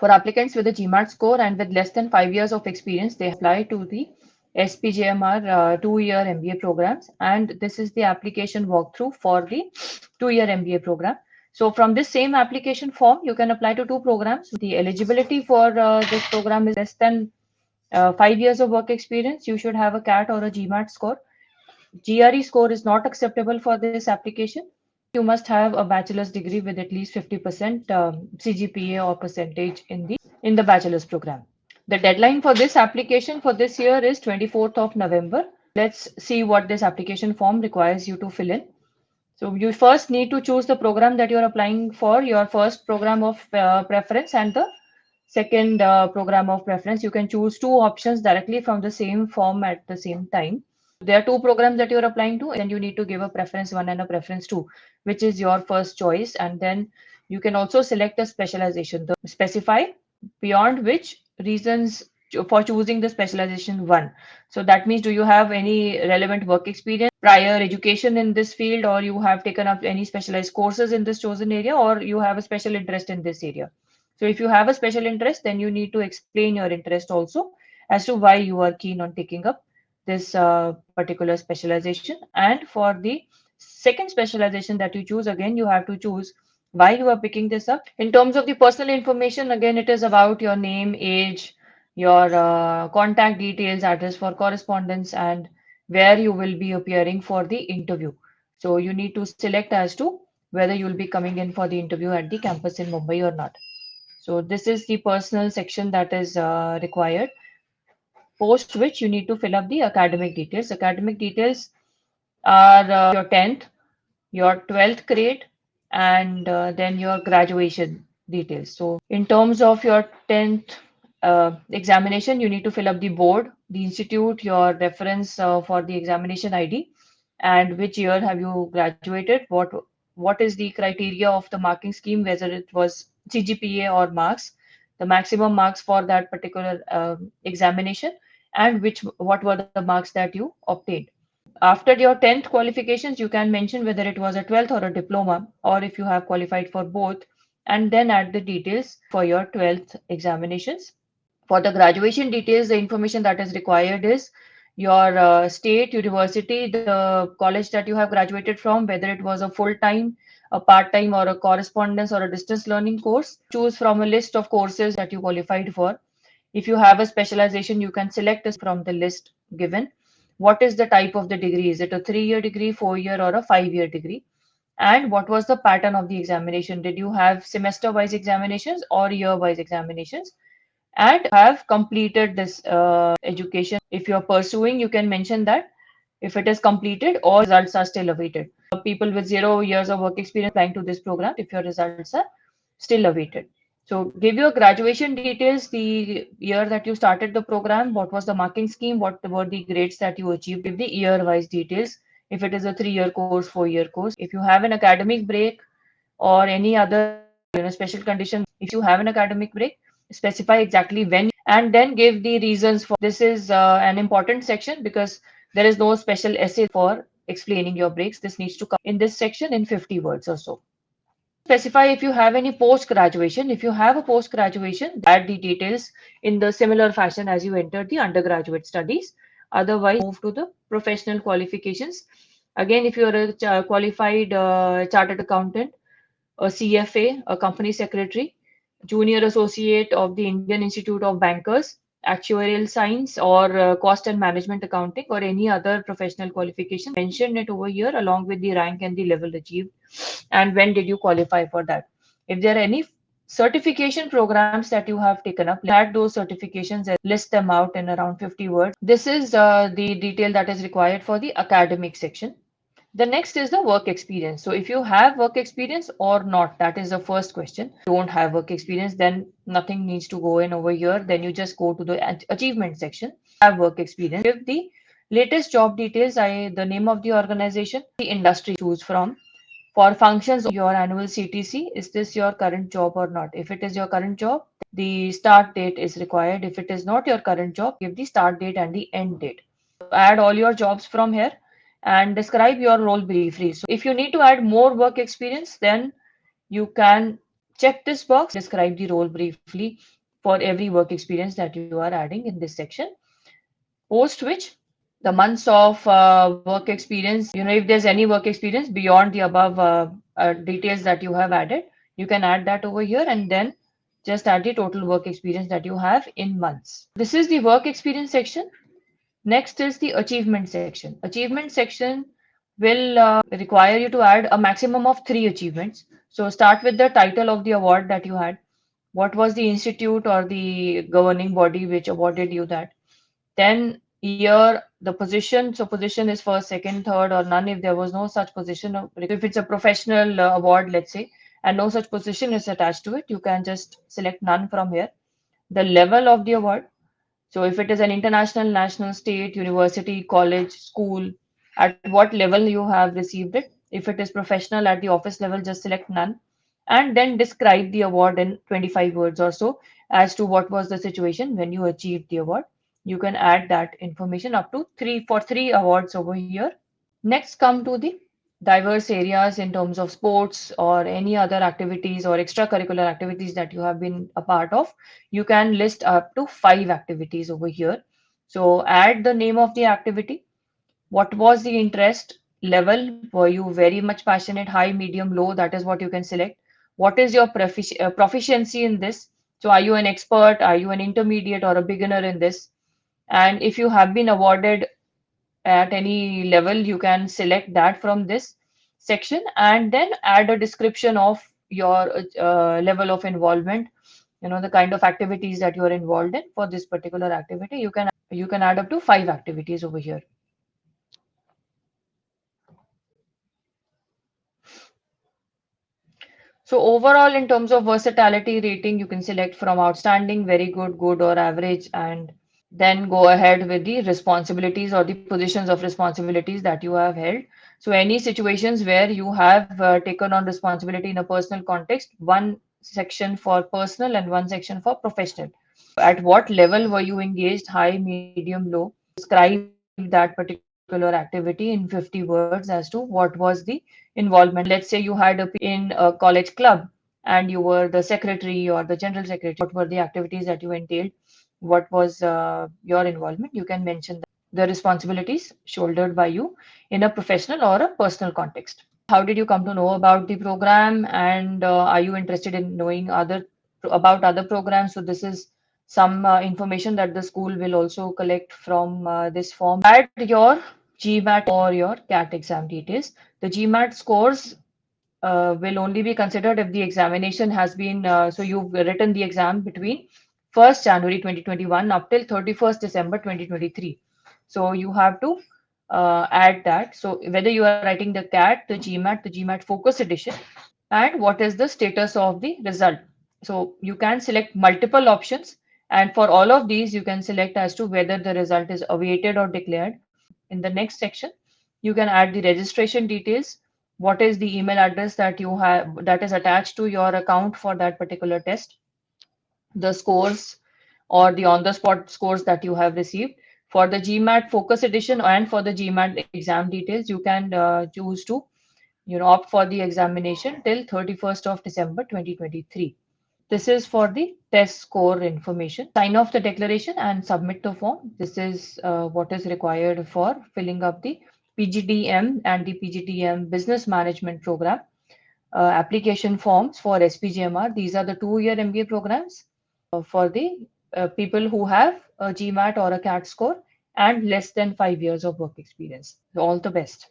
For applicants with a GMAT score and with less than 5 years of experience, they apply to the SPJIMR 2-year MBA programs, and this is the application walkthrough for the 2-year MBA program. So from this same application form, you can apply to two programs. The eligibility for this program is less than 5 years of work experience. You should have a CAT or a GMAT score. GRE score is not acceptable for this application. You must have a bachelor's degree with at least 50% CGPA or percentage in the bachelor's program. The deadline for this application for this year is 24th of November. Let's see what this application form requires you to fill in. So you first need to choose the program that you're applying for, your first program of preference and the second program of preference. You can choose two options directly from the same form at the same time. There are two programs that you're applying to, and you need to give a preference 1 and a preference 2, which is your first choice. And then you can also select a specialization, specify beyond which reasons for choosing the specialization 1. So that means, do you have any relevant work experience, prior education in this field, or you have taken up any specialized courses in this chosen area, or you have a special interest in this area. So if you have a special interest, then you need to explain your interest also as to why you are keen on taking up this particular specialization. And for the second specialization that you choose, again, you have to choose why you are picking this up. In terms of the personal information, again, it is about your name, age, your contact details, address for correspondence, and where you will be appearing for the interview. So you need to select as to whether you will be coming in for the interview at the campus in Mumbai or not. So this is the personal section that is required, post which you need to fill up the academic details. Academic details are your 10th, your 12th grade, and then your graduation details. So in terms of your 10th examination, you need to fill up the board, the institute, your reference for the examination ID, and which year have you graduated, what is the criteria of the marking scheme, whether it was CGPA or marks, the maximum marks for that particular examination, and what were the marks that you obtained. After your 10th qualifications, you can mention whether it was a 12th or a diploma, or if you have qualified for both, and then add the details for your 12th examinations. For the graduation details, the information that is required is your state, university, the college that you have graduated from, whether it was a full-time, a part-time, or a correspondence or a distance learning course. Choose from a list of courses that you qualified for. If you have a specialization, you can select from the list given. What is the type of the degree? Is it a 3-year degree, 4-year, or a 5-year degree? And what was the pattern of the examination? Did you have semester-wise examinations or year-wise examinations? And have completed this education. If you're pursuing, you can mention that if it is completed or results are still awaited. People with 0 years of work experience applying to this program, if your results are still awaited. So give your graduation details, the year that you started the program, what was the marking scheme, what were the grades that you achieved, give the year-wise details. If it is a 3-year course, 4-year course. If you have an academic break or any other special condition, if you have an academic break, specify exactly when, and then give the reasons for. This is an important section because there is no special essay for explaining your breaks. This needs to come in this section in 50 words or so. Specify if you have any post-graduation. If you have a post-graduation, add the details in the similar fashion as you entered the undergraduate studies. Otherwise, move to the professional qualifications. Again, if you're a qualified chartered accountant, a CFA, a company secretary, junior associate of the Indian Institute of Bankers, actuarial science, or cost and management accounting, or any other professional qualification, mention it over here along with the rank and the level achieved, and when did you qualify for that. If there are any certification programs that you have taken up, add those certifications and list them out in around 50 words. This is the detail that is required for the academic section. The next is the work experience. So if you have work experience or not, that is the first question. If you don't have work experience, then nothing needs to go in over here. Then you just go to the achievement section. Have work experience. Give the latest job details, the name of the organization, the industry choose from. For functions of your annual CTC, is this your current job or not? If it is your current job, the start date is required. If it is not your current job, give the start date and the end date. Add all your jobs from here and describe your role briefly. So if you need to add more work experience, then you can Check this box, describe the role briefly for every work experience that you are adding in this section. Post which the months of work experience, if there's any work experience beyond the above details that you have added, you can add that over here and then just add the total work experience that you have in months. This is the work experience section. Next is the achievement section. Achievement section will require you to add a maximum of 3 achievements. So start with the title of the award that you had. What was the institute or the governing body which awarded you that? Then year, the position. So position is first, second, third, or none if there was no such position. If it's a professional award, let's say, and no such position is attached to it, you can just select none from here. The level of the award. So if it is an international, national, state, university, college, school, at what level you have received it. If it is professional at the office level, just select none. And then describe the award in 25 words or so as to what was the situation when you achieved the award. You can add that information up to three awards over here. Next, come to the diverse areas in terms of sports or any other activities or extracurricular activities that you have been a part of. You can list up to 5 activities over here. So add the name of the activity. What was the interest level? Were you very much passionate, high, medium, low? That is what you can select. What is your proficiency in this? So are you an expert? Are you an intermediate or a beginner in this? And if you have been awarded at any level, you can select that from this section and then add a description of your level of involvement, the kind of activities that you are involved in for this particular activity. You can add up to 5 activities over here. So overall, in terms of versatility rating, you can select from outstanding, very good, good, or average, and then go ahead with the responsibilities or the positions of responsibilities that you have held. So any situations where you have taken on responsibility in a personal context, one section for personal and one section for professional. At what level were you engaged, high, medium, low? Describe that particular activity in 50 words as to what was the involvement. Let's say you had in a college club and you were the secretary or the general secretary. What were the activities that you entailed? What was your involvement? You can mention the responsibilities shouldered by you in a professional or a personal context. How did you come to know about the program, and are you interested in knowing about other programs? So this is some information that the school will also collect from this form. Add your GMAT or your CAT exam details. The GMAT scores will only be considered if the examination has been, so you've written the exam between 1st January 2021 up till 31st December 2023. So you have to add that. So whether you are writing the CAT, the GMAT Focus Edition, and what is the status of the result. So you can select multiple options, and for all of these, you can select as to whether the result is awaited or declared. In the next section, you can add the registration details. What is the email address that you have that is attached to your account for that particular test? The scores or the on-the-spot scores that you have received. For the GMAT Focus Edition and for the GMAT exam details, you can choose to opt for the examination till 31st of December 2023. This is for the test score information. Sign off the declaration and submit the form. This is what is required for filling up the PGDM and the PGDM Business Management Program application forms for SPJIMR. These are the 2-year MBA programs for the people who have a GMAT or a CAT score and less than 5 years of work experience. So all the best.